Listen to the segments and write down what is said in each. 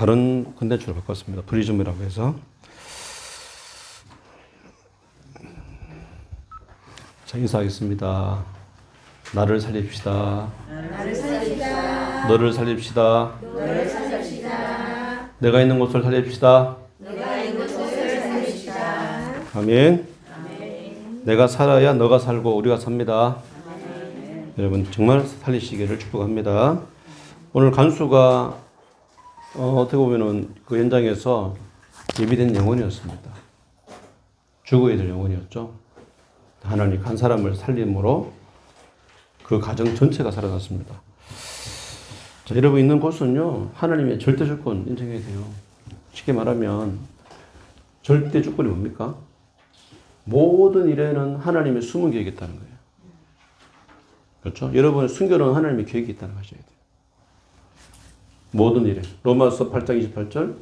다른 컨텐츠로 바꿨습니다. 프리즘이라고 해서. 자, 인사하겠습니다. 나를 살립시다. 나를 살립시다. 너를 살립시다. 너를 살립시다. 내가 있는 곳을 살립시다. 내가 있는 곳을 살립시다. 아멘. 아멘. 내가 살아야 너가 살고 우리가 삽니다. 아멘. 여러분 정말 살리시기를 축복합니다. 오늘 간수가 어떻게 보면은 그 현장에서 예비된 영혼이었습니다. 죽어야 될 영혼이었죠. 하나님 한 사람을 살림으로 그 가정 전체가 살아났습니다. 자, 여러분 있는 곳은요, 하나님의 절대 주권 인정해야 돼요. 쉽게 말하면 절대 주권이 뭡니까? 모든 일에는 하나님의 숨은 계획이 있다는 거예요. 그렇죠? 여러분의 순결은 하나님의 계획이 있다는 걸 아셔야 돼요. 모든 일에. 로마서 8장 28절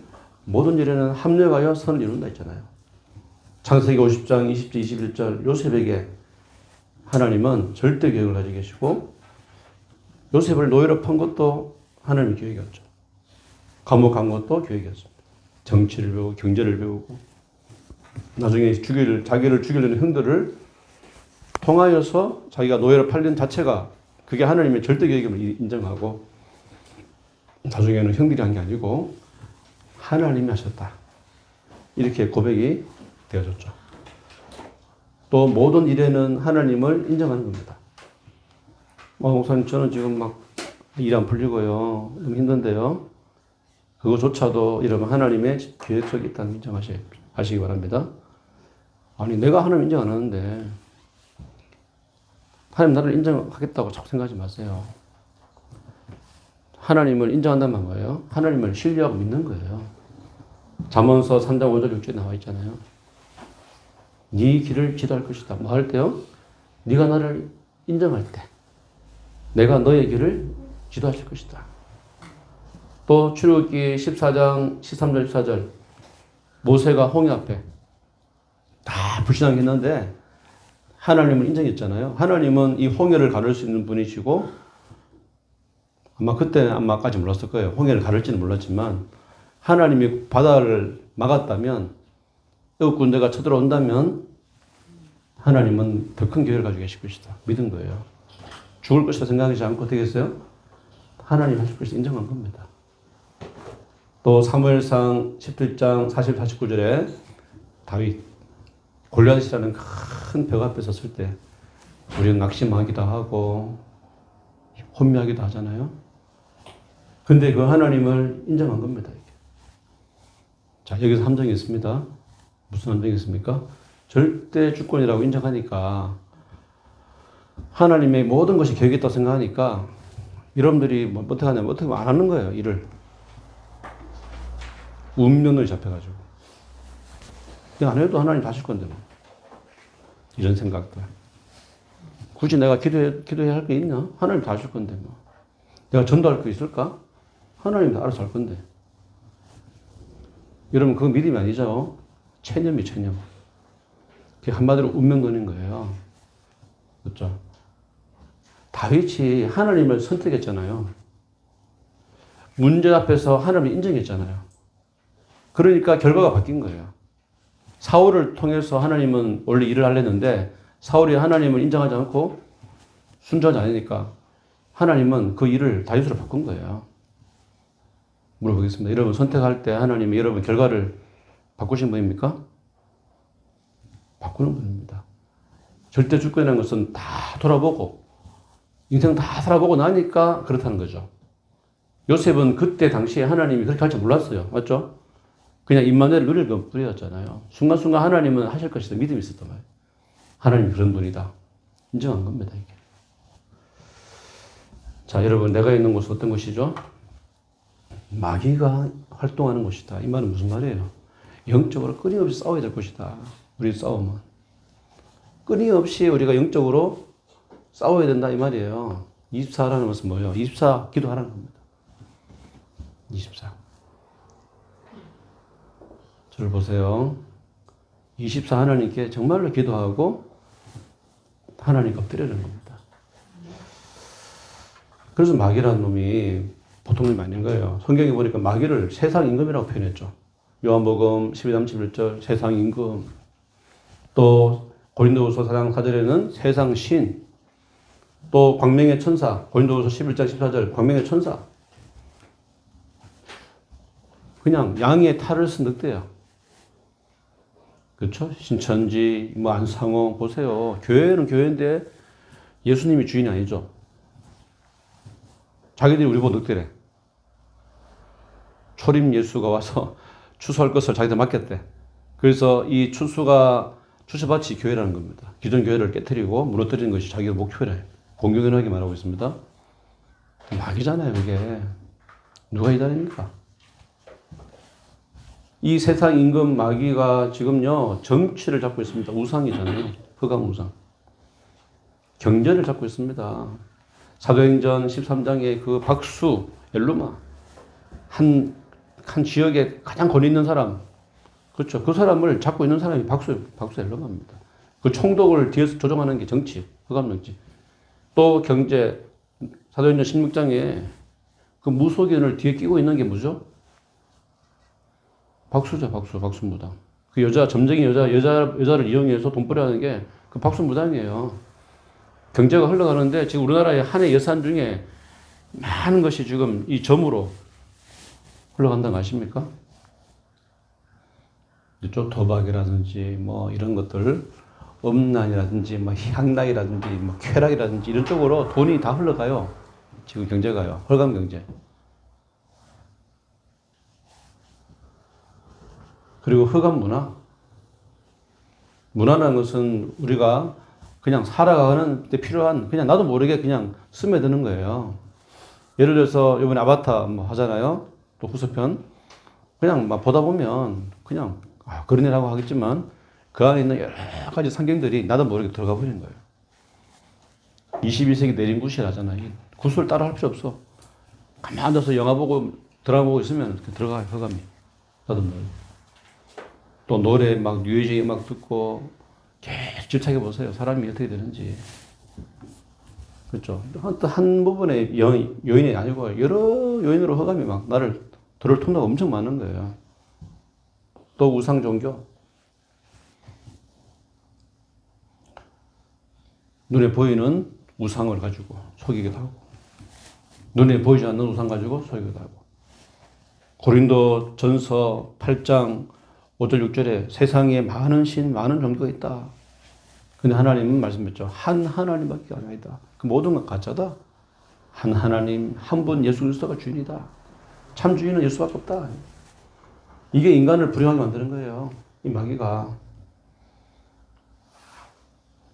모든 일에는 합력하여 선을 이룬다 있잖아요. 창세기 50장 20절 21절 요셉에게 하나님은 절대 계획을 가지고 계시고 요셉을 노예로 판 것도 하나님의 계획이었죠. 감옥 간 것도 계획이었습니다. 정치를 배우고 경제를 배우고 나중에 자기를 죽이려는 형들을 통하여서 자기가 노예로 팔린 자체가 그게 하나님의 절대 계획임을 인정하고 나중에는 형들이 한 게 아니고 하나님이 하셨다. 이렇게 고백이 되어졌죠. 또 모든 일에는 하나님을 인정하는 겁니다. 목사님 저는 지금 막 일 안 풀리고요. 너무 힘든데요. 그거조차도 이러면 하나님의 계획 속에 있다는 인정하시기 바랍니다. 아니 내가 하나님 인정 안 하는데 하나님 나를 인정하겠다고 자꾸 생각하지 마세요. 하나님을 인정한다는 거예요. 하나님을 신뢰하고 믿는 거예요. 잠언서 3장 5절 6절에 나와 있잖아요. 네 길을 지도할 것이다. 뭐 할 때요? 네가 나를 인정할 때 내가 너의 길을 지도하실 것이다. 또 출애굽기 14장 13절 14절 모세가 홍해 앞에 다 불신앙이 했는데 하나님을 인정했잖아요. 하나님은 이 홍해를 가를 수 있는 분이시고 아마 그때는 아마까지 몰랐을 거예요. 홍해를 가를지는 몰랐지만 하나님이 바다를 막았다면 애국 군대가 쳐들어온다면 하나님은 더 큰 계획을 가지고 계실 것이다. 믿은 거예요. 죽을 것이다 생각하지 않고 어떻게 했어요? 하나님 하실 것을 인정한 겁니다. 또 사무엘상 17장 40, 49절에 다윗 골리앗이라는 큰 벽 앞에 섰을 때 우리는 낙심하기도 하고 혼미하기도 하잖아요. 근데 그 하나님을 인정한 겁니다. 이게. 자, 여기서 함정이 있습니다. 무슨 함정이 있습니까? 절대 주권이라고 인정하니까 하나님의 모든 것이 계획이 있다고 생각하니까 여러분들이 뭐 어떻게 하냐면 어떻게 안 하는 거예요. 일을. 운명론이 잡혀가지고. 안 해도 하나님 다 하실 건데 뭐. 이런 생각들. 굳이 내가 기도해야 할 게 있나? 하나님 다 하실 건데 뭐. 내가 전도할 거 있을까? 하나님 다 알아서 할 건데. 여러분 그거 믿음이 아니죠? 체념이 체념. 그게 한마디로 운명론인 거예요. 그렇죠? 다윗이 하나님을 선택했잖아요. 문제 앞에서 하나님을 인정했잖아요. 그러니까 결과가 바뀐 거예요. 사울을 통해서 하나님은 원래 일을 하려는데 사울이 하나님을 인정하지 않고 순종하지 않으니까 하나님은 그 일을 다윗으로 바꾼 거예요. 물어보겠습니다. 여러분 선택할 때 하나님이 여러분 결과를 바꾸신 분입니까? 바꾸는 분입니다. 절대 주권이라는 것은 다 돌아보고 인생 다 살아보고 나니까 그렇다는 거죠. 요셉은 그때 당시에 하나님이 그렇게 할 줄 몰랐어요. 맞죠? 그냥 임마누엘을 누릴 뿐이었잖아요. 순간순간 하나님은 하실 것이다 믿음이 있었단 말이에요. 하나님이 그런 분이다. 인정한 겁니다. 이게. 자, 여러분 내가 있는 곳은 어떤 곳이죠? 마귀가 활동하는 곳이다. 이 말은 무슨 말이에요? 영적으로 끊임없이 싸워야 될 곳이다. 우리 싸움은. 끊임없이 우리가 영적으로 싸워야 된다 이 말이에요. 24라는 것은 뭐예요? 24 기도하라는 겁니다. 24. 저를 보세요. 24 하나님께 정말로 기도하고 하나님 엎드리는 겁니다. 그래서 마귀라는 놈이 보통 놈이 아닌 거예요. 성경에 보니까 마귀를 세상 임금이라고 표현했죠. 요한복음 12장 11절 세상 임금, 또 고린도후서 4장 4절에는 세상 신, 또 광명의 천사, 고린도후서 11장 14절 광명의 천사. 그냥 양의 탈을 쓴 늑대야. 그렇죠? 신천지, 뭐 안상홍 보세요. 교회는 교회인데 예수님이 주인이 아니죠. 자기들이 우리 보고 늑대래. 초림 예수가 와서 추수할 것을 자기들 맡겼대. 그래서 이 추수밭이 교회라는 겁니다. 기존 교회를 깨뜨리고 무너뜨리는 것이 자기의 목표래. 공경연하게 말하고 있습니다. 마귀잖아요, 이게. 누가 이단입니까? 이 세상 임금 마귀가 지금요, 정치를 잡고 있습니다. 우상이잖아요. 흑암 우상. 경제를 잡고 있습니다. 사도행전 13장의 그 박수, 엘루마. 한 지역에 가장 권위 있는 사람. 그렇죠. 그 사람을 잡고 있는 사람이 박수 엘루마입니다. 그 총독을 뒤에서 조종하는 게 정치, 흑암 정치. 또 경제, 사도행전 16장에 그 무속인을 뒤에 끼고 있는 게 뭐죠? 박수죠, 박수무당. 그 점쟁이 여자를 이용해서 돈벌이 하는 게 그 박수무당이에요. 경제가 흘러가는데 지금 우리나라의 한 해 예산 중에 많은 것이 지금 이 점으로 흘러간다는 거 아십니까? 이쪽 도박이라든지 뭐 이런 것들, 음란이라든지 뭐 향락이라든지 뭐 쾌락이라든지 이런 쪽으로 돈이 다 흘러가요. 지금 경제가요. 헐감 경제. 그리고 흑암 문화. 문화라는 것은 우리가 그냥 살아가는 데 필요한, 그냥 나도 모르게 그냥 스며드는 거예요. 예를 들어서 이번에 아바타 뭐 하잖아요. 또 후속편. 그냥 막 보다 보면 그냥 그런 일하고 하겠지만 그 안에 있는 여러 가지 상경들이 나도 모르게 들어가 버리는 거예요. 21세기 내린 구실하잖아요. 구슬 따라 할 필요 없어. 가만히 앉아서 영화 보고 드라마 보고 있으면 들어가요, 흑암이. 나도 모르게. 또 노래 막 뉴에이지 음악 듣고 계속 집착해 보세요. 사람이 어떻게 되는지. 그렇죠. 한 부분의 요인이 아니고 여러 요인으로 흑암이 막 나를 들을 통로가 엄청 많은 거예요. 또 우상 종교. 눈에 보이는 우상을 가지고 속이기도 하고, 눈에 보이지 않는 우상 가지고 속이기도 하고. 고린도 전서 8장 5절 6절에 세상에 많은 신, 많은 종교가 있다. 근데 하나님은 말씀했죠. 한 하나님밖에 아니다. 그 모든 건 가짜다. 한 하나님, 한 분 예수 그리스도가 주인이다. 참 주인은 예수밖에 없다. 이게 인간을 불행하게 만드는 거예요. 이 마귀가.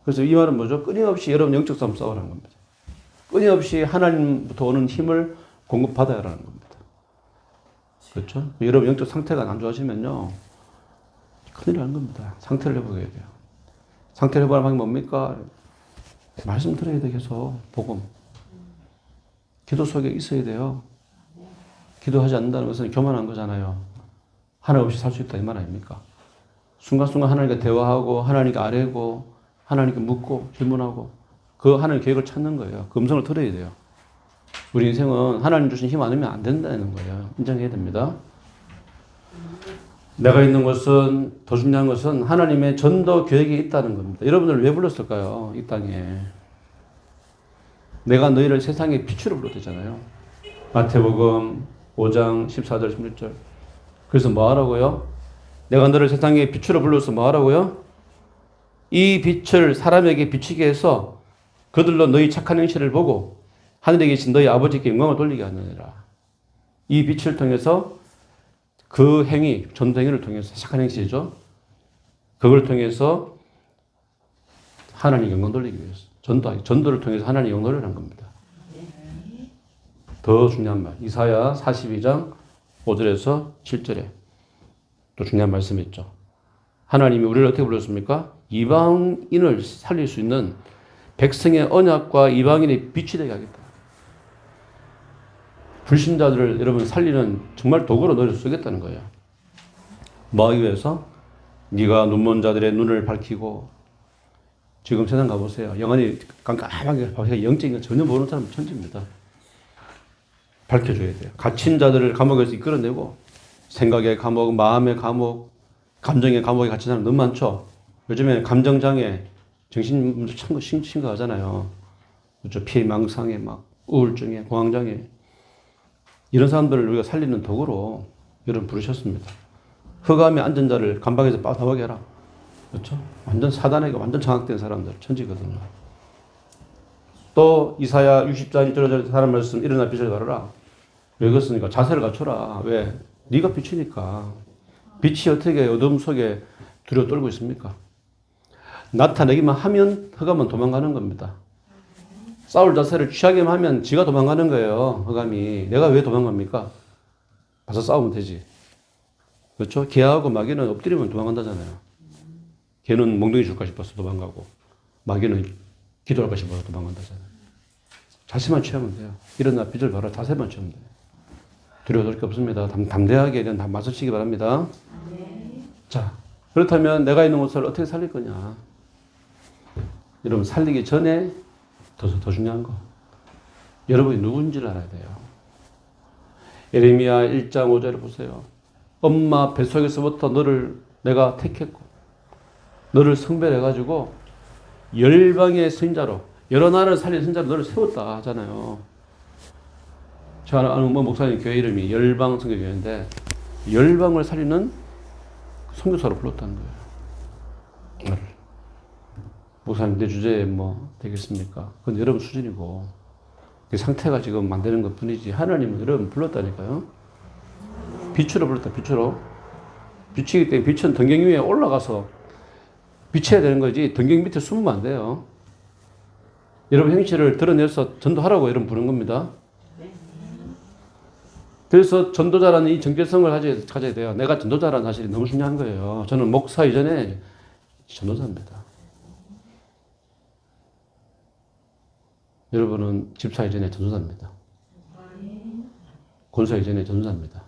그래서 이 말은 뭐죠? 끊임없이 여러분 영적 싸움 싸우라는 겁니다. 끊임없이 하나님부터 오는 힘을 공급받아야 하는 겁니다. 그렇죠? 여러분 영적 상태가 안 좋아지면요. 큰일 나는 겁니다. 상태를 회복해야 돼요. 상태를 회복하는 방법이 뭡니까? 말씀 들어야 돼, 계속. 복음. 기도 속에 있어야 돼요. 기도하지 않는다는 것은 교만한 거잖아요. 하나님 없이 살 수 있다, 이 말 아닙니까? 순간순간 하나님과 대화하고, 하나님께 아뢰고, 하나님께 묻고, 질문하고, 그 하나님의 계획을 찾는 거예요. 그 음성을 들어야 돼요. 우리 인생은 하나님 주신 힘 아니면 안 된다는 거예요. 인정해야 됩니다. 내가 있는 것은, 더 중요한 것은 하나님의 전도 계획이 있다는 겁니다. 여러분들 왜 불렀을까요? 이 땅에. 내가 너희를 세상의 빛으로 불렀잖아요. 마태복음 5장 14절 16절. 그래서 뭐 하라고요? 내가 너를 세상의 빛으로 불러서 뭐 하라고요? 이 빛을 사람에게 비치게 해서 그들로 너희 착한 행실을 보고 하늘에 계신 너희 아버지께 영광을 돌리게 하느니라. 이 빛을 통해서 그 행위, 전도행위를 통해서 착한 행실이죠. 그걸 통해서 하나님 영광 돌리기 위해서 전도를 통해서 하나님 영광 돌리는 겁니다. 더 중요한 말, 이사야 42장 5절에서 7절에 또 중요한 말씀이 있죠. 하나님이 우리를 어떻게 불렀습니까? 이방인을 살릴 수 있는 백성의 언약과 이방인의 빛이 되게 하겠다. 불신자들을 여러분 살리는 정말 도구로 너를 쓰겠다는 거예요. 뭐 하기 위해서? 네가 눈먼 자들의 눈을 밝히고. 지금 세상 가보세요. 영안이 깜깜하게 영적인 걸 전혀 모르는 사람은 천지입니다. 밝혀줘야 돼요. 갇힌 자들을 감옥에서 이끌어내고 생각의 감옥, 마음의 감옥, 감정의 감옥에 갇힌 사람 너무 많죠. 요즘에 감정장애, 정신문제 참 심각하잖아요. 그렇죠. 피해망상에 막 우울증에 공황장애 이런 사람들을 우리가 살리는 도구로 여러분 부르셨습니다. 흑암의 앉은 자를 감방에서 빠져나오게 해라. 그렇죠. 완전 사단에게 완전 장악된 사람들 천지거든요. 또 이사야 60장 1절 사람 말씀 일어나 빛을 발하라. 왜 그렇습니까? 자세를 갖춰라. 왜? 네가 빛이니까. 빛이 어떻게 어둠 속에 두려워 떨고 있습니까? 나타내기만 하면 흑암은 도망가는 겁니다. 싸울 자세를 취하기만 하면 지가 도망가는 거예요. 흑암이. 내가 왜 도망갑니까? 가서 싸우면 되지. 그렇죠? 개하고 마귀는 엎드리면 도망간다잖아요. 개는 몽둥이 줄까 싶어서 도망가고 마귀는 기도할까 싶어서 도망간다잖아요. 자세만 취하면 돼요. 일어나 빛을 발하 자세만 취하면 돼요. 두려워할 게 없습니다. 담대하게 다 맞서시기 바랍니다. 네. 자, 그렇다면 내가 있는 곳을 어떻게 살릴 거냐? 여러분 살리기 전에 더 중요한 거. 여러분이 누군지를 알아야 돼요. 예레미야 1장 5절을 보세요. 엄마 뱃속에서부터 너를 내가 택했고 너를 성별해가지고 열방의 선자로 여러 나라를 살린 선자로 너를 세웠다 하잖아요. 제가 아는 목사님 교회 이름이 열방 선교교회인데 열방을 살리는 선교사로 불렀다는 거예요. 목사님 내 주제에 뭐 되겠습니까? 그건 여러분 수준이고 그 상태가 지금 만드는 것 뿐이지 하나님은 여러분 불렀다니까요. 빛으로 불렀다. 빛으로. 빛이기 때문에 빛은 등경 위에 올라가서 비춰야 되는 거지 등경 밑에 숨으면 안 돼요. 여러분 행실을 드러내서 전도하라고 여러분 부른 겁니다. 그래서 전도자라는 이 정체성을 가져야 돼요. 내가 전도자라는 사실이 너무 중요한 거예요. 저는 목사 이전에 전도자입니다. 여러분은 집사 이전에 전도자입니다. 권사 이전에 전도자입니다.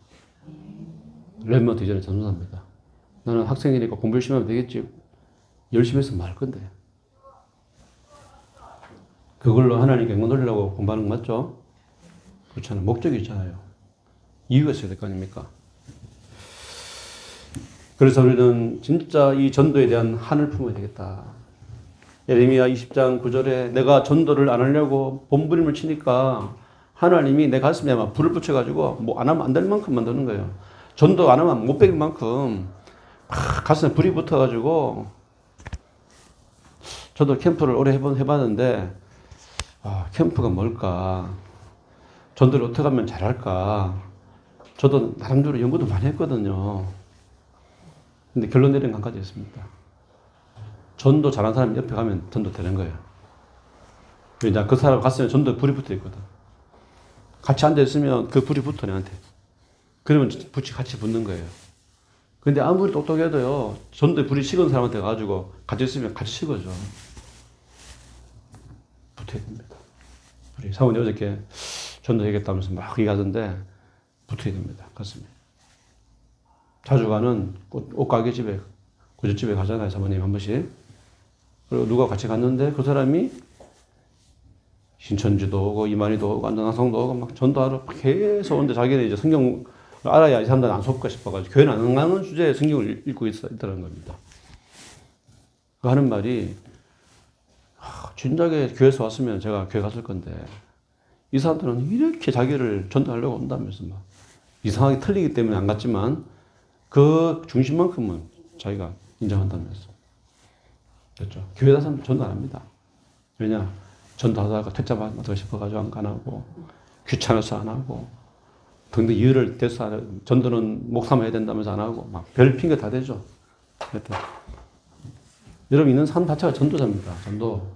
랩먼트 이전에 전도자입니다. 나는 학생이니까 공부 열심히 하면 되겠지. 열심히 해서 뭐 할 건데. 그걸로 하나님께 영광 돌리려고 공부하는 거 맞죠? 그렇잖아요. 목적이 있잖아요. 이유가 있어야 될 거 아닙니까? 그래서 우리는 진짜 이 전도에 대한 한을 품어야 되겠다. 예레미야 20장 9절에 내가 전도를 안 하려고 몸부림을 치니까 하나님이 내 가슴에 막 불을 붙여가지고 뭐 안 하면 안 될 만큼 만드는 거예요. 전도 안 하면 못 베길 만큼 막 가슴에 불이 붙어가지고 저도 캠프를 오래 해봤는데 캠프가 뭘까? 전도를 어떻게 하면 잘할까? 저도 나름대로 연구도 많이 했거든요. 근데 결론 내린 건 한 가지 있습니다. 전도 잘하는 사람이 옆에 가면 전도 되는 거예요. 이제 그 사람 갔으면 전도에 불이 붙어 있거든. 같이 앉아있으면 그 불이 붙어, 내한테. 그러면 불이 같이 붙는 거예요. 근데 아무리 똑똑해도요, 전도에 불이 식은 사람한테 가가지고 같이 있으면 같이 식어져. 붙어야 됩니다. 우리 사모님 어저께 전도해야겠다면서 막 얘기하던데, 붙어야 됩니다. 가슴에. 자주 가는 옷가게 집에, 구절집에 가잖아요, 사모님 한 번씩. 그리고 누가 같이 갔는데 그 사람이 신천지도 오고 이만희도 오고 안전항성도 오고 막 전도하러 계속 오는데 자기는 이제 성경을 알아야 이 사람들은 안 속을까 싶어가지고 교회는 안 가는 주제에 성경을 읽고 있더라는 겁니다. 그 하는 말이 진작에 교회에서 왔으면 제가 교회 갔을 건데 이 사람들은 이렇게 자기를 전도하려고 온다면서 막 이상하게 틀리기 때문에 안 갔지만 그 중심만큼은 자기가 인정한다면서. 그렇죠. 교회 사람들 전도 안 합니다. 왜냐? 전도하다가 퇴짜 받고 싶어가지고 안 하고, 귀찮아서 안 하고, 등등 이유를 대서 안 하고, 전도는 목사만 해야 된다면서 안 하고, 막 별 핑계 다 대죠. 하여튼. 여러분 있는 삶 자체가 전도자입니다. 전도.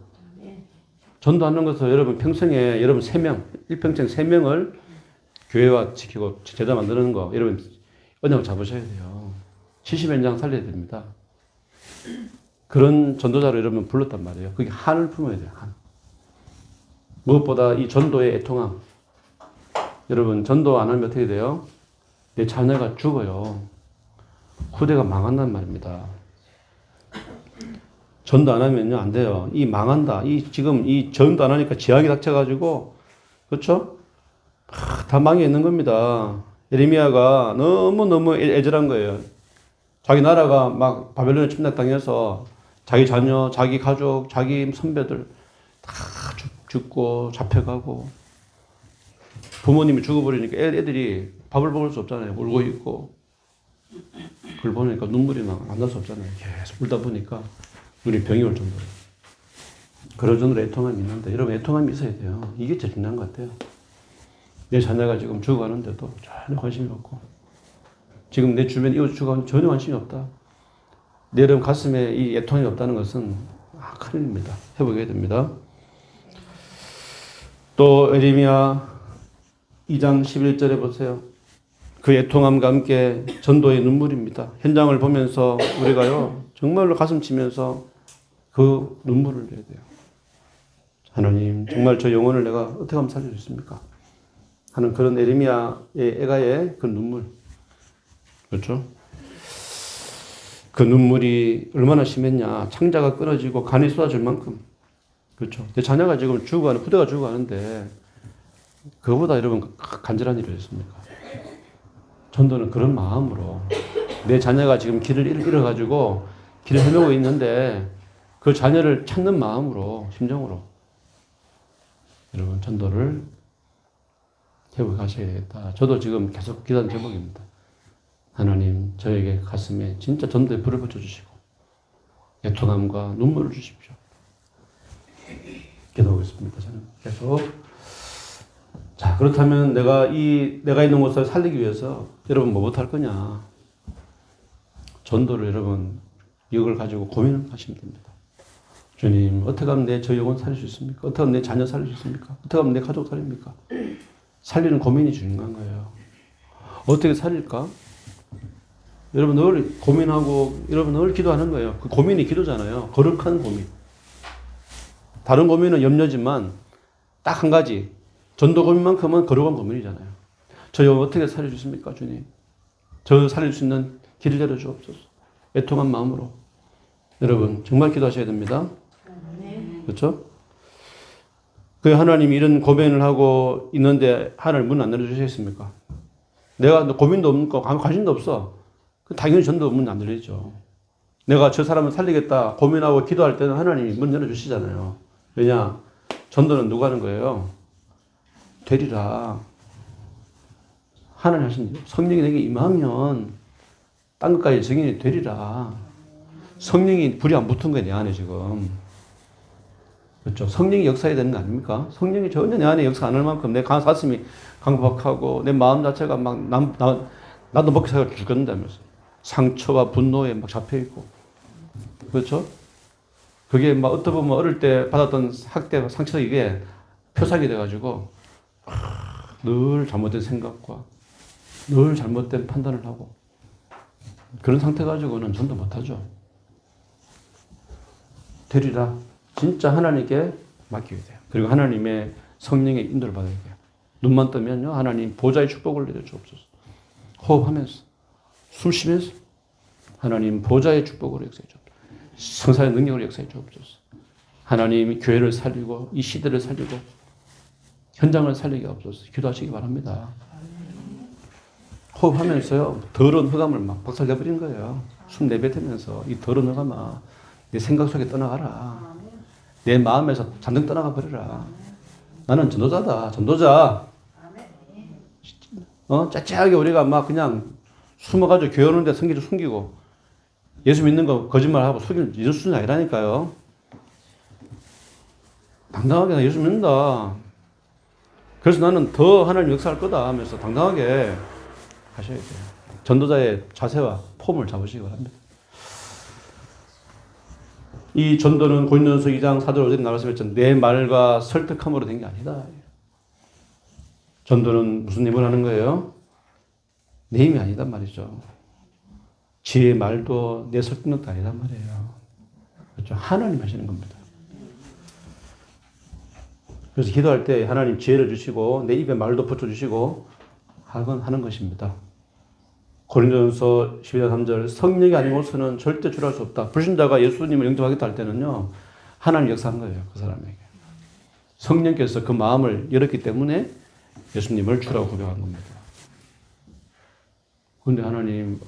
전도하는 것은 여러분 평생에 여러분 3명, 일평생 3명을 교회와 지키고 제자 만드는 거, 여러분 언약을 잡으셔야 돼요. 70연장 살려야 됩니다. 그런 전도자로 여러분 불렀단 말이에요. 그게 한을 품어야 돼요. 한. 무엇보다 이 전도의 애통함. 여러분 전도 안 하면 어떻게 돼요? 내 자녀가 죽어요. 후대가 망한단 말입니다. 전도 안 하면요 안 돼요. 이 망한다. 지금 이 전도 안 하니까 재앙이 닥쳐가지고 그렇죠? 다 망해 있는 겁니다. 예레미야가 너무너무 애절한 거예요. 자기 나라가 막 바벨론에 침략당해서 자기 자녀, 자기 가족, 자기 선배들 다 죽고 잡혀가고 부모님이 죽어버리니까 애들이 밥을 먹을 수 없잖아요. 울고 있고 그걸 보니까 눈물이 막 안 날 수 없잖아요. 계속 울다 보니까 눈이 병이 올 정도로. 그런 정도로 애통함이 있는데 여러분 애통함이 있어야 돼요. 이게 제일 중요한 것 같아요. 내 자녀가 지금 죽어가는데도 전혀 관심이 없고 지금 내 주변 이웃 죽어가는 전혀 관심이 없다. 내 여러분 가슴에 이 애통이 없다는 것은 큰일입니다. 회복해야 됩니다. 또 에레미야 2장 11절에 보세요. 그 애통함과 함께 전도의 눈물입니다. 현장을 보면서 우리가요 정말로 가슴 치면서 그 눈물을 내야 돼요. 하나님 정말 저 영혼을 내가 어떻게 하면 살릴 수 있습니까? 하는 그런 에레미야의 애가의 그 눈물. 그렇죠? 그 눈물이 얼마나 심했냐. 창자가 끊어지고 간이 쏟아질 만큼. 그렇죠? 내 자녀가 지금 죽어가는, 후대가 죽어가는데 그거보다 여러분 간절한 일이 있습니까? 전도는 그런 마음으로 내 자녀가 지금 길을 잃어가지고 길을 헤매고 있는데 그 자녀를 찾는 마음으로, 심정으로 여러분 전도를 회복하셔야 되겠다. 저도 지금 계속 기도하는 제목입니다. 하나님 저에게 가슴에 진짜 전도에 불을 붙여주시고 애통함과 눈물을 주십시오. 기도하고 있습니다. 저는 계속. 자, 그렇다면 내가 있는 곳을 살리기 위해서 여러분 뭐 못할 거냐? 전도를 여러분 이걸 가지고 고민을 하시면 됩니다. 주님, 어떻게 하면 저 영혼 살릴 수 있습니까? 어떻게 하면 내 자녀 살릴 수 있습니까? 어떻게 하면 내 가족 살립니까? 살리는 고민이 중요한 거예요. 어떻게 살릴까? 여러분 늘 고민하고 여러분 늘 기도하는 거예요. 그 고민이 기도잖아요. 거룩한 고민. 다른 고민은 염려지만 딱 한 가지. 전도 고민만큼은 거룩한 고민이잖아요. 저 영혼 어떻게 살릴 수 있습니까, 주님? 저 살릴 수 있는 길을 열어주옵소서. 애통한 마음으로. 여러분 정말 기도하셔야 됩니다. 그렇죠? 그 하나님이 이런 고민을 하고 있는데 하나님 문 안 열어주시겠습니까? 내가 고민도 없고 관심도 없어. 당연히 전도 문 안 열리죠. 내가 저 사람을 살리겠다 고민하고 기도할 때는 하나님이 문 열어주시잖아요. 왜냐? 전도는 누가 하는 거예요? 되리라. 하나님 하신 성령이 내게 임하면 딴 것까지 증인이 되리라. 성령이 불이 안 붙은 거예요, 내 안에 지금. 그렇죠? 성령이 역사해야 되는 거 아닙니까? 성령이 전혀 내 안에 역사 안 할 만큼 내 가슴이 강박하고 내 마음 자체가 막 나도 먹기 살기 죽겠는다면서 상처와 분노에 막 잡혀있고. 그렇죠? 그게 막 어떻게 보면 어릴 때 받았던 학대, 상처 이게 표상이 돼가지고 늘 잘못된 생각과 늘 잘못된 판단을 하고 그런 상태 가지고는 전도 못하죠. 되리라. 진짜 하나님께 맡겨야 돼요. 그리고 하나님의 성령의 인도를 받아야 돼요. 눈만 뜨면요. 하나님 보좌의 축복을 내려주옵소서. 호흡하면서 숨 쉬면서 하나님 보좌의 축복으로 역사해 주옵소서. 성사의 능력으로 역사해 주옵소서. 하나님이 교회를 살리고 이 시대를 살리고 현장을 살리게 없어서 기도하시기 바랍니다. 호흡하면서요. 더러운 흑암을 막 박살내버린 거예요. 숨 내뱉으면서 이 더러운 흑암아 내 생각 속에 떠나가라. 내 마음에서 잔뜩 떠나가 버려라. 나는 전도자다. 전도자. 짜짜하게 우리가 막 그냥 숨어가지고 교회 오는데 성기를 숨기고 예수 믿는 거 거짓말하고 속이는 이런 수준이 아니라니까요. 당당하게 나 예수 믿는다. 그래서 나는 더 하나님 역사할 거다 하면서 당당하게 하셔야 돼요. 전도자의 자세와 폼을 잡으시기 바랍니다. 이 전도는 고린도전서 2장 4절 5절에 나왔으면 내 말과 설득함으로 된 게 아니다. 전도는 무슨 힘을 하는 거예요? 내 힘이 아니단 말이죠. 지혜의 말도 내 설득력도 아니단 말이에요. 그렇죠? 하나님 하시는 겁니다. 그래서 기도할 때 하나님 지혜를 주시고 내 입에 말도 붙여주시고 하는 것입니다. 고린도전서 12장 3절 성령이 아니고서는 절대 주할 수 없다. 불신자가 예수님을 영접하겠다 할 때는요. 하나님 역사한 거예요. 그 사람에게. 성령께서 그 마음을 열었기 때문에 예수님을 주라고 고백한 겁니다. 그런데 하나님,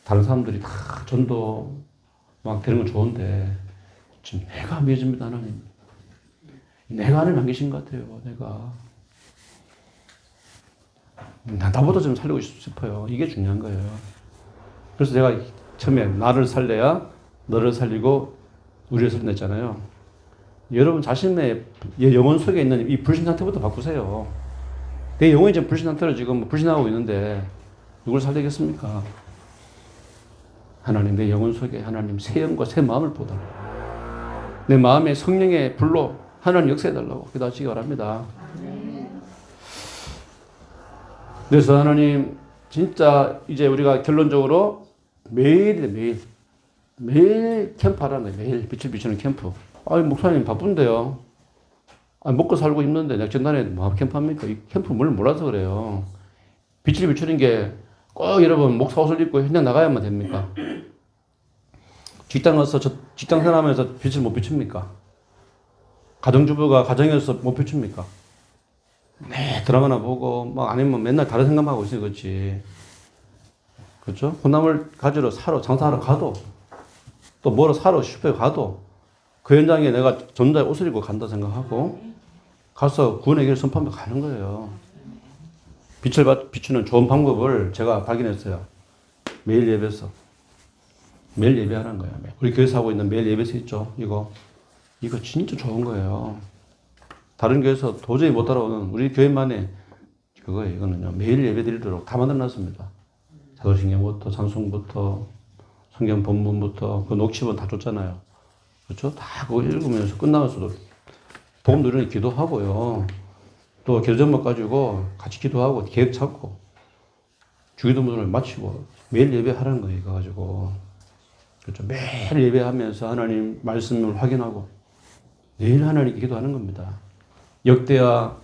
다른 사람들이 다 전도 막 되는 건 좋은데 지금 내가 안 믿어집니다, 하나님. 내가 하나님 안 계신 것 같아요, 내가. 나보다 좀 살리고 싶어요. 이게 중요한 거예요. 그래서 제가 처음에 나를 살려야 너를 살리고 우리를 살린다 했잖아요. 여러분 자신의 영혼 속에 있는 이 불신 상태부터 바꾸세요. 내 영혼이 지금 불신 상태로 지금 불신하고 있는데 누굴 살리겠습니까? 하나님, 내 영혼 속에 하나님 새 영과 새 마음을 보다. 내 마음에 성령의 불로 하나님 역사해달라고 기도하시기 바랍니다. 그래서 하나님, 진짜 이제 우리가 결론적으로 매일 캠프 하라는 거예요. 매일 빛을 비추는 캠프. 목사님 바쁜데요. 먹고 살고 힘든데 내가 전날에 뭐 캠프 합니까? 이 캠프 뭘 몰라서 그래요. 빛을 비추는 게 꼭 여러분 목사 옷을 입고 현장 나가야만 됩니까? 직장 가서 직장 생활하면서 빛을 못 비춥니까? 가정주부가 가정에서 못 비춥니까? 네, 드라마나 보고 막 아니면 맨날 다른 생각만 하고 있으니 그렇지. 그렇죠? 혼남을 가지러 사러 장사하러 가도 또 뭐로 사러 슈퍼에 가도 그 현장에 내가 전자의 옷을 입고 간다 생각하고 가서 구원의 길을 선포하며 가는 거예요. 빛을 비추는 좋은 방법을 제가 발견했어요. 매일 예배에서. 매일 예배하는 거예요. 우리 교회에서 하고 있는 매일 예배에서 있죠. 이거 진짜 좋은 거예요. 다른 교회에서 도저히 못 따라오는 우리 교회만의 그거예요. 이거는요. 매일 예배 드리도록 다 만들어놨습니다. 사도신경부터 찬송부터 성경 본문부터 그 녹취본 다 줬잖아요. 그렇죠? 다 그거 읽으면서 끝나면서도 복음 누리는 기도하고요. 또 기도 제목 가지고 같이 기도하고 계획 찾고 주기도문을 마치고 매일 예배하라는 거예요. 이거 가지고. 그렇죠? 매일 예배하면서 하나님 말씀을 확인하고 매일 하나님께 기도하는 겁니다. 역대하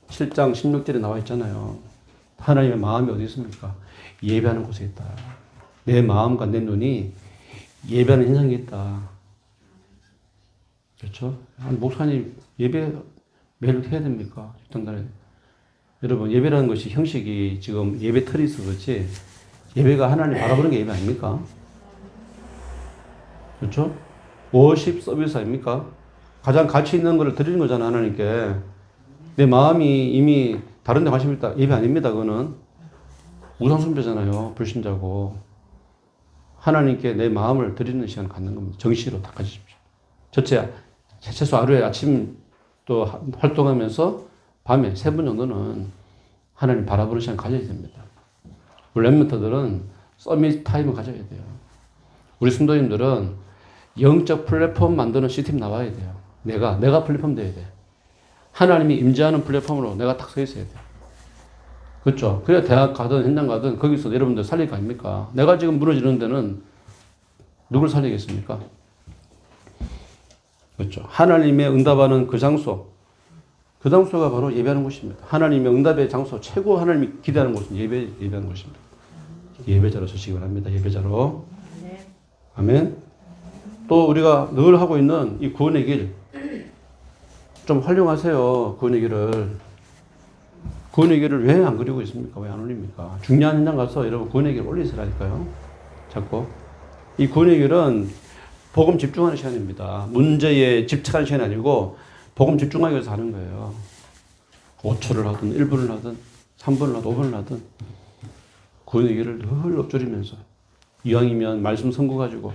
7장 16절에 나와 있잖아요. 하나님의 마음이 어디 있습니까? 예배하는 곳에 있다. 내 마음과 내 눈이 예배하는 현상에 있다. 그렇죠? 목사님 예배 매일 해야 됩니까? 식당단에. 여러분 예배라는 것이 형식이 지금 예배 틀이 있어 그렇지 예배가 하나님 바라보는 게 예배 아닙니까? 그렇죠? 워십 서비스 아닙니까? 가장 가치 있는 것을 드리는 거잖아 하나님께. 내 마음이 이미 다른 데 관심 있다. 예배 아닙니다. 그거는 우상숭배잖아요. 불신자고. 하나님께 내 마음을 드리는 시간을 갖는 겁니다. 정시로 다 가지십시오. 최소 하루에 아침 또 활동하면서 밤에 3분 정도는 하나님 바라보는 시간 가져야 됩니다. 우리 랩멘터들은 서밋 타임을 가져야 돼요. 우리 성도님들은 영적 플랫폼 만드는 시스템 나와야 돼요. 내가 플랫폼 돼야 돼. 하나님이 임재하는 플랫폼으로 내가 딱 서 있어야 돼. 그렇죠? 그래야 대학 가든 현장 가든 거기서 여러분들 살릴 거 아닙니까? 내가 지금 무너지는 데는 누굴 살리겠습니까? 그렇죠. 하나님의 응답하는 그 장소가 바로 예배하는 곳입니다. 하나님의 응답의 장소, 최고 하나님이 기대하는 곳은 예배하는 곳입니다. 예배자로 서시기 바랍니다. 예배자로. 아멘. 또 우리가 늘 하고 있는 이 구원의 길, 좀 활용하세요. 구원의 길을. 구원의 길을 왜 안 그리고 있습니까? 왜 안 올립니까? 중요한 현장 가서 여러분 구원의 길을 올리시라니까요. 자꾸. 이 구원의 길은 복음 집중하는 시간입니다. 문제에 집착하는 시간이 아니고 복음 집중하기 위해서 하는 거예요. 5초를 하든 1분을 하든 3분을 하든 5분을 하든 구원의 길을 늘 엎드리면서 이왕이면 말씀 선고 가지고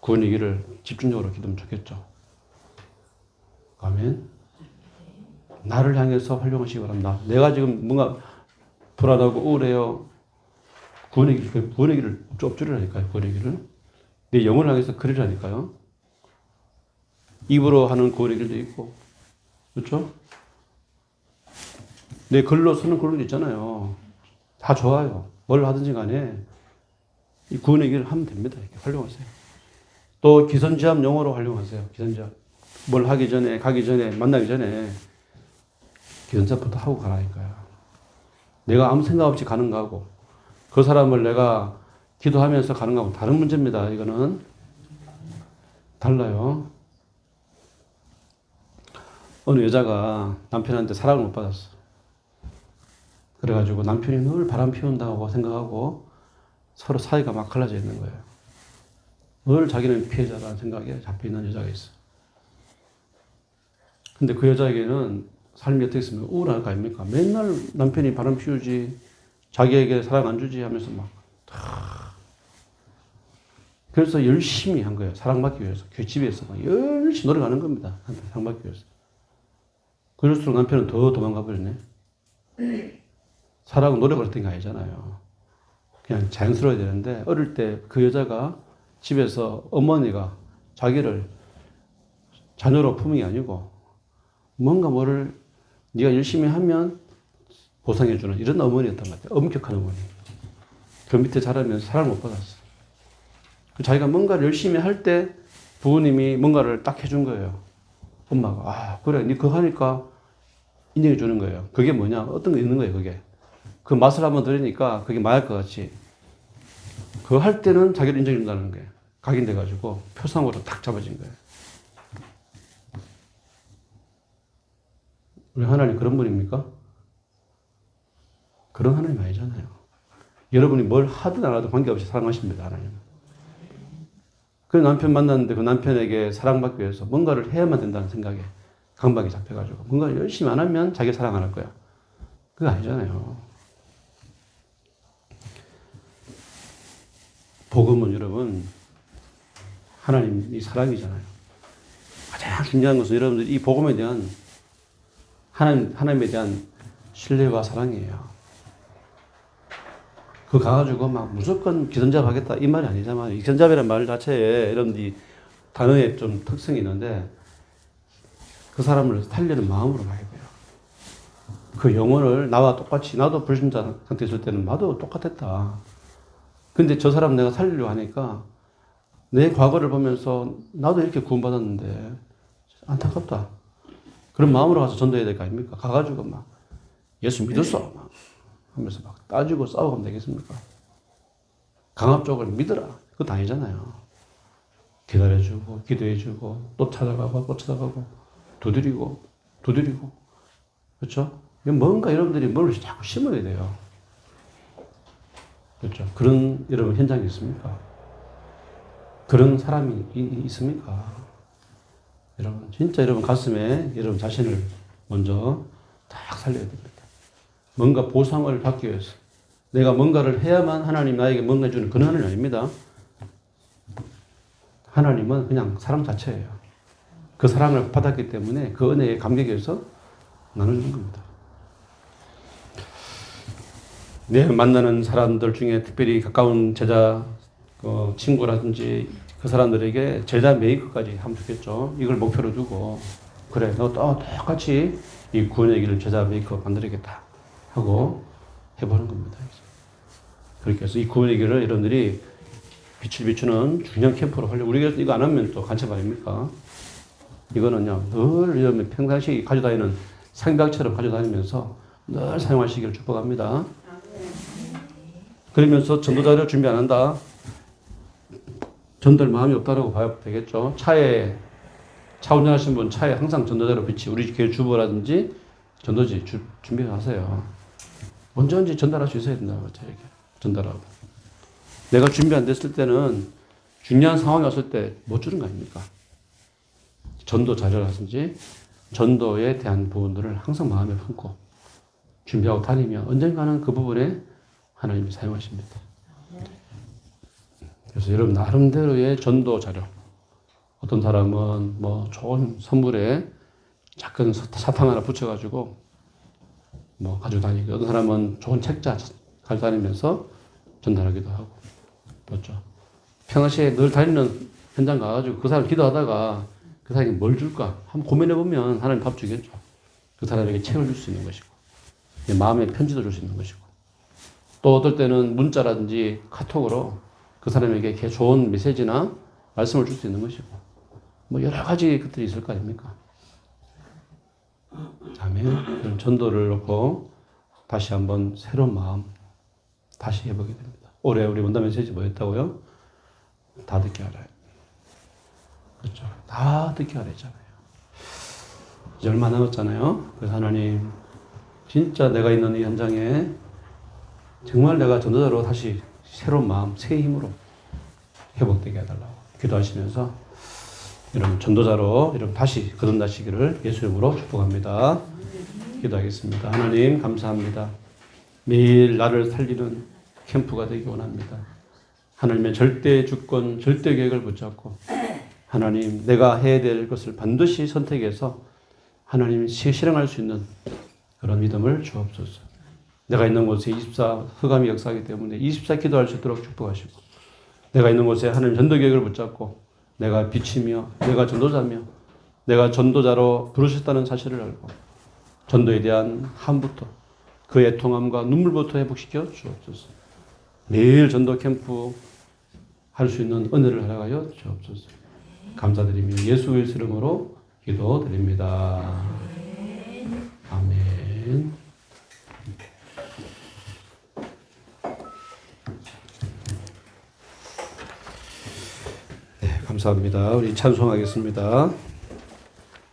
구원의 길을 집중적으로 기도하면 좋겠죠. 아멘. 나를 향해서 활용하시기 바랍니다. 내가 지금 뭔가 불안하고 우울해요. 구원의 길을 엎드리라니까요. 구원의 길을. 내 영혼을 향해서 그리라니까요. 입으로 하는 구원의 길도 있고, 그렇죠? 내 글로 쓰는 글도 있잖아요. 다 좋아요. 뭘 하든지 간에 이 구원의 길을 하면 됩니다. 이렇게 활용하세요. 또 기선제압 용어로 활용하세요. 기선제압. 뭘 하기 전에, 가기 전에, 만나기 전에 기선제압부터 하고 가라니까요. 내가 아무 생각 없이 가는 거하고 그 사람을 내가 기도하면서 가는 거하고 다른 문제입니다. 이거는 달라요. 어느 여자가 남편한테 사랑을 못 받았어. 그래가지고 남편이 늘 바람 피운다고 생각하고 서로 사이가 막 갈라져 있는 거예요. 늘 자기는 피해자라는 생각에 잡혀 있는 여자가 있어. 근데 그 여자에게는 삶이 어떻게 있으면 우울할 거 아닙니까? 맨날 남편이 바람 피우지, 자기에게 사랑 안 주지 하면서 막. 그래서 열심히 한 거예요. 사랑받기 위해서. 집에서 막 열심히 노력하는 겁니다. 남편 사랑받기 위해서. 그럴수록 남편은 더 도망가 버리네. 사랑은 노력을 했던 게 아니잖아요. 그냥 자연스러워야 되는데, 어릴 때 그 여자가 집에서 어머니가 자기를 자녀로 품은 게 아니고, 뭔가 뭐를 네가 열심히 하면 보상해주는 이런 어머니였던 것 같아요. 엄격한 어머니. 그 밑에 자라면서 사랑을 못 받았어. 자기가 뭔가를 열심히 할 때 부모님이 뭔가를 딱 해준 거예요. 엄마가. 아, 그래. 네 그거 하니까 인정해 주는 거예요. 그게 뭐냐? 어떤 게 있는 거예요, 그게. 그 맛을 한번 들으니까 그게 마약 것 같이. 그거 할 때는 자기를 인정해 준다는 거예요. 각인돼가지고 표상으로 딱 잡아진 거예요. 우리 하나님 그런 분입니까? 그런 하나님 아니잖아요. 여러분이 뭘 하든 안 하든 관계없이 사랑하십니다, 하나님은. 그 남편 만났는데 그 남편에게 사랑받기 위해서 뭔가를 해야만 된다는 생각에 강박이 잡혀가지고 뭔가를 열심히 안 하면 자기 사랑 안 할 거야. 그거 아니잖아요. 복음은 여러분 하나님이 사랑이잖아요. 가장 중요한 것은 여러분들 이 복음에 대한 하나님에 대한 신뢰와 사랑이에요. 그거 가가지고 막 무조건 기선잡 하겠다 이 말이 아니잖아요. 기선잡이라는 말 자체에 여러분들이 단어에 좀 특성이 있는데 그 사람을 살리는 마음으로 가야 돼요. 그 영혼을 나와 똑같이 나도 불신자 상태에 있을 때는 나도 똑같았다. 근데 저 사람 내가 살리려고 하니까 내 과거를 보면서 나도 이렇게 구원받았는데 안타깝다. 그런 마음으로 가서 전도해야 될 거 아닙니까? 가가지고 막 예수 믿었어 막 하면서 막 따지고 싸우면 되겠습니까? 강압적으로 믿어라. 그것도 아니잖아요. 기다려주고 기도해주고 또 찾아가고 또 찾아가고 두드리고 그렇죠? 뭔가 여러분들이 뭘 자꾸 심어야 돼요. 그렇죠? 그런 여러분 현장이 있습니까? 그런 사람이 있습니까? 여러분 진짜 여러분 가슴에 여러분 자신을 먼저 딱 살려야 됩니다. 뭔가 보상을 받기 위해서 내가 뭔가를 해야만 하나님 나에게 뭔가 주는 그런 하나님 아닙니다. 하나님은 그냥 사람 자체예요. 그 사랑을 받았기 때문에 그 은혜에 감격해서 나눠주는 겁니다. 내 만나는 사람들 중에 특별히 가까운 제자, 친구라든지 그 사람들에게 제자 메이커까지 하면 좋겠죠. 이걸 목표로 두고 그래 너 똑같이 이 구원의 길을 제자 메이커 만들어야겠다 하고 해보는 겁니다. 그렇게 해서 이 구원의 길을 여러분들이 빛을 비추는 중요한 캠프로 하려고 우리가 이거 안 하면 또 간첩 아닙니까? 이거는요 늘 여러분 평상시 가져다니는 상백처럼 가져다니면서 늘 사용하시기를 축복합니다. 그러면서 전도자료 준비 안 한다. 전도할 마음이 없다라고 봐야 되겠죠. 차 운전하시는 분 차에 항상 전도자료 비치 우리 교회 주보라든지 전도지 준비하세요. 언제든지 전달할 수 있어야 된다고 저에게 전달하고. 내가 준비 안 됐을 때는 중요한 상황이 왔을 때 못 주는 거 아닙니까? 전도 자료라든지 전도에 대한 부분들을 항상 마음에 품고 준비하고 다니면 언젠가는 그 부분에 하나님이 사용하십니다. 그래서 여러분 나름대로의 전도 자료. 어떤 사람은 뭐 좋은 선물에 작은 사탕 하나 붙여가지고 뭐 가지고 다니고 어떤 사람은 좋은 책자 가지고 다니면서 전달하기도 하고 그렇죠. 평상시에 늘 다니는 현장 가가지고 그 사람 기도하다가 그 사람이 뭘 줄까 한번 고민해보면 하나님 밥 주겠죠. 그 사람에게 책을 줄 수 있는 것이고 마음의 편지도 줄 수 있는 것이고 또 어떨 때는 문자라든지 카톡으로 그 사람에게 이렇게 좋은 메시지나 말씀을 줄 수 있는 것이고 뭐 여러 가지 것들이 있을 거 아닙니까? 아멘. 그런 전도를 놓고 다시 한번 새로운 마음 다시 해보게 됩니다. 올해 우리 원단 메시지 뭐였다고요? 다 듣게 알아요. 그렇죠. 다 듣게 알았잖아요. 이제 얼마 남았잖아요. 그래서 하나님 진짜 내가 있는 이 현장에 정말 내가 전도자로 다시 새로운 마음, 새 힘으로 회복되게 해달라고 기도하시면서 여러분 전도자로 여러분 다시 거듭나시기를 예수 이름으로 축복합니다. 기도하겠습니다. 하나님 감사합니다. 매일 나를 살리는 캠프가 되기 원합니다. 하나님의 절대 주권, 절대 계획을 붙잡고 하나님 내가 해야 될 것을 반드시 선택해서 하나님 실행할 수 있는 그런 믿음을 주옵소서. 내가 있는 곳에 24 흑암이 역사하기 때문에 24 기도할 수 있도록 축복하시고 내가 있는 곳에 하나님 전도 계획을 붙잡고 내가 빛이며 내가 전도자며 내가 전도자로 부르셨다는 사실을 알고 전도에 대한 함부터 그 애통함과 눈물부터 회복시켜 주옵소서. 매일 전도 캠프 할 수 있는 은혜를 허락하여 주옵소서. 감사드리며 예수 그리스도 이름으로 기도드립니다. 아멘. 네, 감사합니다. 우리 찬송하겠습니다.